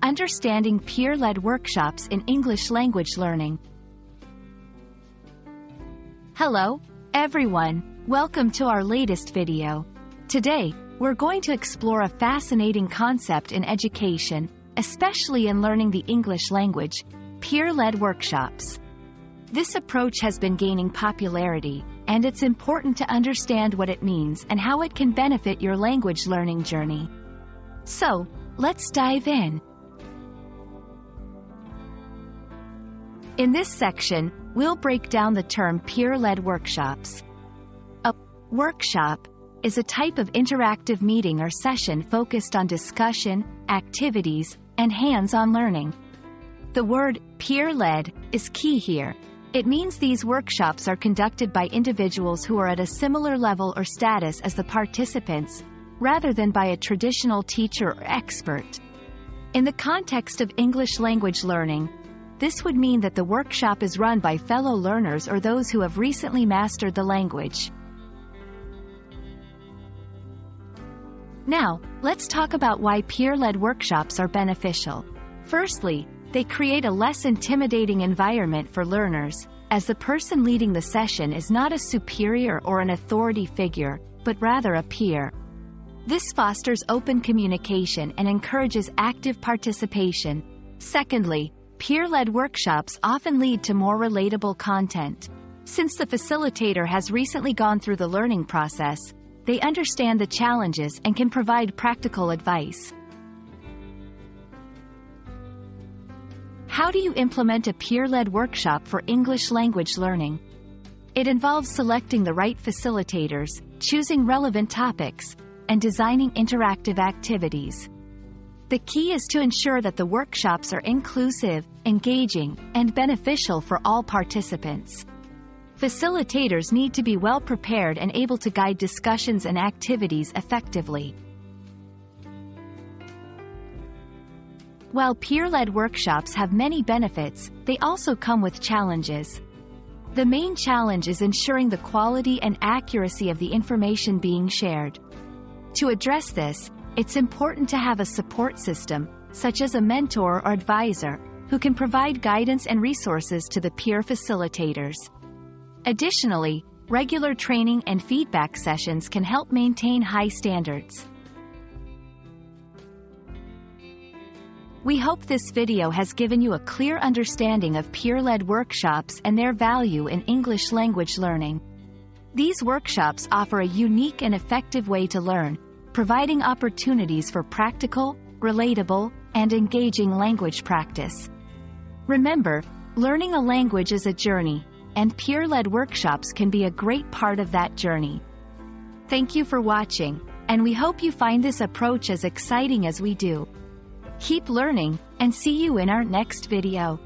Understanding Peer-Led Workshops in English Language Learning. Hello, everyone. Welcome to our latest video. Today, we're going to explore a fascinating concept in education, especially in learning the English language: peer-led workshops. This approach has been gaining popularity, and it's important to understand what it means and how it can benefit your language learning journey. So, let's dive in. In this section, we'll break down the term peer-led workshops. A workshop is a type of interactive meeting or session focused on discussion, activities, and hands-on learning. The word peer-led is key here. It means these workshops are conducted by individuals who are at a similar level or status as the participants, rather than by a traditional teacher or expert. In the context of English language learning, this would mean that the workshop is run by fellow learners or those who have recently mastered the language. Now, let's talk about why peer-led workshops are beneficial. Firstly, they create a less intimidating environment for learners, as the person leading the session is not a superior or an authority figure, but rather a peer. This fosters open communication and encourages active participation. Secondly, peer-led workshops often lead to more relatable content. Since the facilitator has recently gone through the learning process, they understand the challenges and can provide practical advice. How do you implement a peer-led workshop for English language learning? It involves selecting the right facilitators, choosing relevant topics, and designing interactive activities. The key is to ensure that the workshops are inclusive, engaging, and beneficial for all participants. Facilitators need to be well prepared and able to guide discussions and activities effectively. While peer-led workshops have many benefits, they also come with challenges. The main challenge is ensuring the quality and accuracy of the information being shared. To address this, it's important to have a support system, such as a mentor or advisor, who can provide guidance and resources to the peer facilitators. Additionally, regular training and feedback sessions can help maintain high standards. We hope this video has given you a clear understanding of peer-led workshops and their value in English language learning. These workshops offer a unique and effective way to learn, providing opportunities for practical, relatable, and engaging language practice. Remember, learning a language is a journey, and peer-led workshops can be a great part of that journey. Thank you for watching, and we hope you find this approach as exciting as we do. Keep learning, and see you in our next video.